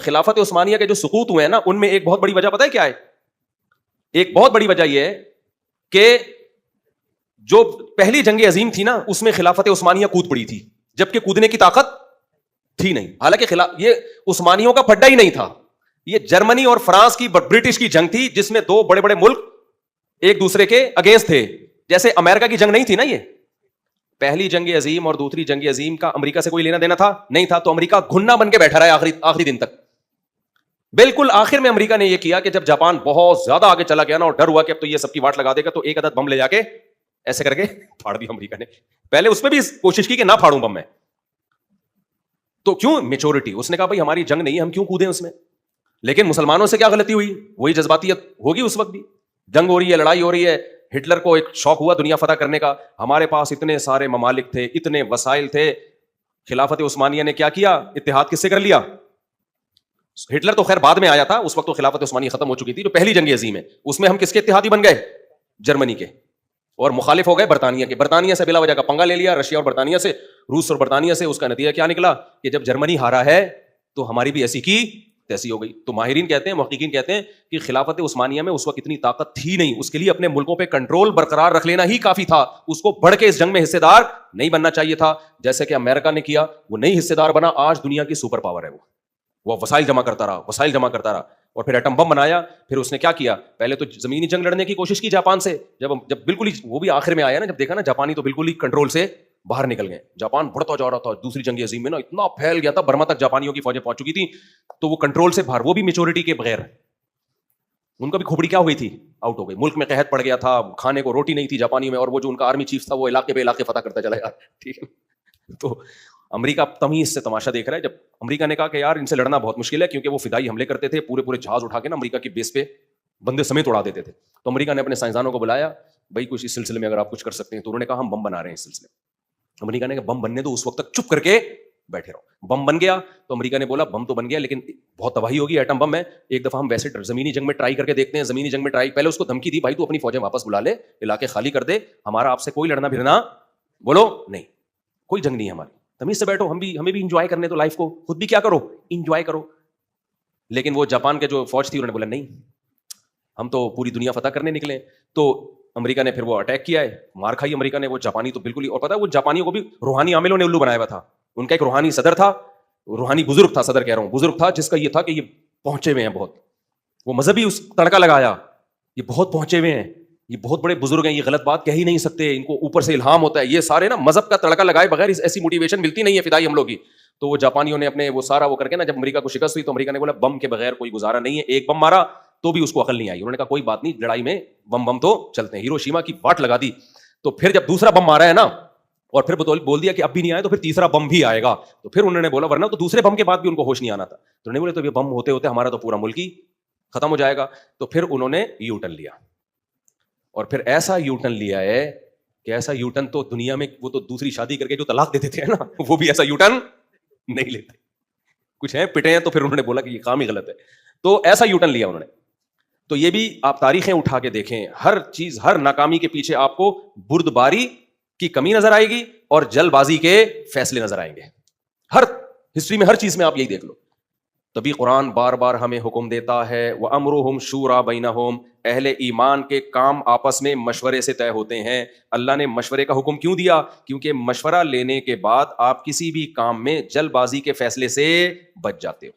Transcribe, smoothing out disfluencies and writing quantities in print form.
خلافت عثمانیہ کے جو سقوط ہوئے ہیں نا، ان میں ایک بہت بڑی وجہ پتہ ہے کیا ہے؟ ایک بہت بڑی وجہ یہ ہے کہ جو پہلی جنگ عظیم تھی نا، اس میں خلافت عثمانیہ کود پڑی تھی، جبکہ کودنے کی طاقت تھی نہیں. حالانکہ یہ عثمانیوں کا پھڈا ہی نہیں تھا، یہ جرمنی اور فرانس کی برٹش کی جنگ تھی، جس میں دو بڑے بڑے ملک ایک دوسرے کے اگینسٹ تھے. جیسے امریکہ کی جنگ نہیں تھی نا، یہ پہلی جنگ عظیم اور دوسری جنگ عظیم کا امریکہ سے کوئی لینا دینا تھا نہیں تھا. تو امریکہ گھننا بن کے بیٹھا رہا ہے آخری دن تک. بالکل آخر میں امریکہ نے یہ کیا کہ جب جاپان بہت زیادہ آگے چلا گیا نا اور ڈر ہوا کہ اب تو یہ سب کی واٹ لگا دے گا، تو ایک عدد بم لے جا کے ایسے کر کے پھاڑ دیا امریکہ نے. پہلے اس میں بھی کوشش کی کہ نہ پھاڑوں بم میں. تو کیوں؟ میچورٹی. اس نے کہا بھائی ہماری جنگ نہیں ہے، ہم کیوں کودیں اس میں. لیکن مسلمانوں سے کیا غلطی ہوئی؟ وہی جذباتیت ہوگی. اس وقت بھی جنگ ہو رہی ہے، لڑائی ہو رہی ہے. ہٹلر کو ایک شوق ہوا دنیا فتح کرنے کا. ہمارے پاس اتنے سارے ممالک تھے، اتنے وسائل تھے. خلافت عثمانیہ نے کیا کیا؟ اتحاد کس سے کر لیا؟ ہٹلر تو خیر بعد میں آیا تھا، اس وقت تو خلافت عثمانیہ ختم ہو چکی تھی. جو پہلی جنگ عظیم ہے اس میں ہم کس کے اتحادی بن گئے؟ جرمنی کے. اور مخالف ہو گئے برطانیہ کے. برطانیہ سے بلا وجہ کا پنگا لے لیا، رشیا اور برطانیہ سے، روس اور برطانیہ سے. اس کا نتیجہ کیا نکلا کہ جب جرمنی ہارا ہے تو ہماری بھی ایسی کی تیسی ہو گئی. تو ماہرین کہتے ہیں، محققین کہتے ہیں کہ خلافت عثمانیہ میں اس وقت اتنی طاقت تھی نہیں. اس کے لیے اپنے ملکوں پہ کنٹرول برقرار رکھ لینا ہی کافی تھا. اس کو بڑھ کے اس جنگ میں حصے دار نہیں بننا چاہیے تھا، جیسے کہ امریکہ نے کیا. وہ نہیں حصے دار بنا، آج دنیا کی سپر پاور ہے. وہ وسائل جمع کرتا رہا اور پھر ایٹم بم بنایا. پھر اس نے کیا کیا؟ پہلے تو زمینی جنگ لڑنے کی کوشش کی جاپان سے. جب بالکل ہی وہ بھی آخر میں آیا نا، جب دیکھا نا جاپانی تو بالکل ہی کنٹرول سے باہر نکل گئے. جاپان بڑھتا جا رہا تھا. دوسری جنگ عظیم میں نا اتنا پھیل گیا تھا، برما تک جاپانیوں کی فوجیں پہنچ چکی تھیں. تو وہ کنٹرول سے باہر، وہ بھی میچورٹی کے بغیر. ان کا بھی کھوپڑی کیا ہوئی تھی؟ آؤٹ ہو گئی. ملک میں قحط پڑ گیا تھا، کھانے کو روٹی نہیں تھی جاپانی میں. اور وہ جو ان کا آرمی چیف تھا وہ علاقے پہ علاقے فتح کرتا چلا یار. ٹھیک ہے. تو امریکہ تمیز سے تماشا دیکھ رہا ہے. جب امریکہ نے کہا کہ یار ان سے لڑنا بہت مشکل ہے، کیونکہ وہ فدائی حملے کرتے تھے، پورے جہاز اٹھا کے نا امریکہ کی بیس پہ بندے سمیت اڑا دیتے تھے. تو امریکہ نے اپنے سائنسدانوں کو بلایا، بھائی کچھ اس سلسلے میں اگر آپ کچھ کر سکتے ہیں. تو انہوں نے کہا ہم بم بنا رہے ہیں اس سلسلے میں. امریکہ نے کہا بم بننے دو، اس وقت تک چپ کر کے بیٹھے رہو. بم بن گیا تو امریکہ نے بولا بم تو بن گیا لیکن بہت تباہی ہوگی، ایٹم بم ہے. ایک دفعہ ہم ویسے زمینی جنگ میں ٹرائی کر کے دیکھتے ہیں. زمینی جنگ میں ٹرائی، پہلے اس کو دھمکی دی، بھائی تو اپنی فوجیں واپس بلا لے، علاقے خالی کر دے، ہمارا آپ سے کوئی لڑنا پھرنا بولو نہیں، کوئی جنگ نہیں ہے ہماری، تمیز سے بیٹھو، ہمیں بھی انجوائے کرنے تو لائف کو، خود بھی کیا کرو، انجوائے کرو. لیکن وہ جاپان کے جو فوج تھی انہوں نے بولا نہیں، ہم تو پوری دنیا فتح کرنے نکلے. تو امریکہ نے پھر وہ اٹیک کیا ہے، مار کھائی امریکہ نے. وہ جاپانی تو بالکل ہی، اور پتا ہے وہ جاپانیوں کو بھی روحانی عاملوں نے الو بنایا ہوا تھا. ان کا ایک روحانی صدر تھا، روحانی بزرگ تھا، صدر کہہ رہا ہوں، بزرگ تھا، جس کا یہ تھا کہ یہ پہنچے ہوئے ہیں بہت. وہ مذہبی اس تڑکا لگایا، یہ بہت پہنچے ہوئے ہیں، یہ بہت بڑے بزرگ ہیں، یہ غلط بات کہہ ہی نہیں سکتے، ان کو اوپر سے الہام ہوتا ہے. یہ سارے نا مذہب کا تڑکا لگائے بغیر ایسی موٹیویشن ملتی نہیں ہے فدائی حملوں کی. تو وہ جاپانیوں نے اپنے وہ سارا وہ کر کے نا، جب امریکہ کو شکست ہوئی تو امریکہ نے بولا بم کے بغیر کوئی گزارا نہیں ہے. ایک بم مارا تو بھی اس کو عقل نہیں آئی. انہوں نے کہا کوئی بات نہیں، لڑائی میں بم تو چلتے ہیں. ہیروشیما کی واٹ لگا دی. تو پھر جب دوسرا بم مارا ہے نا، اور پھر بول دیا کہ اب بھی نہیں آئے تو پھر تیسرا بم بھی آئے گا. تو پھر انہوں نے بولا ورنہ تو دوسرے بم کے بعد بھی ان کو ہوش نہیں آنا تھا. تو انہوں نے بولے تو یہ بم ہوتے ہوتے ہمارا تو پورا ملک ہی ختم ہو جائے گا. تو پھر انہوں نے یو ٹرن لیا، اور پھر ایسا یو ٹرن لیا ہے کہ ایسا یو ٹرن تو دنیا میں وہ تو دوسری شادی کر کے جو طلاق دیتے تھے نا، وہ بھی ایسا یو ٹرن نہیں لیتے. کچھ ہیں پٹے ہیں تو پھر انہوں نے بولا کہ یہ کام ہی غلط ہے. تو ایسا یو ٹرن لیا انہوں نے. تو یہ بھی آپ تاریخیں اٹھا کے دیکھیں، ہر چیز، ہر ناکامی کے پیچھے آپ کو بردباری کی کمی نظر آئے گی اور جلد بازی کے فیصلے نظر آئیں گے. ہر ہسٹری میں ہر چیز میں آپ یہی دیکھ لو. تبھی قرآن بار بار ہمیں حکم دیتا ہے وَأَمْرُهُمْ شُورَىٰ بَيْنَهُمْ، اہل ایمان کے کام آپس میں مشورے سے طے ہوتے ہیں. اللہ نے مشورے کا حکم کیوں دیا؟ کیونکہ مشورہ لینے کے بعد آپ کسی بھی کام میں جلد بازی کے فیصلے سے بچ جاتے ہو.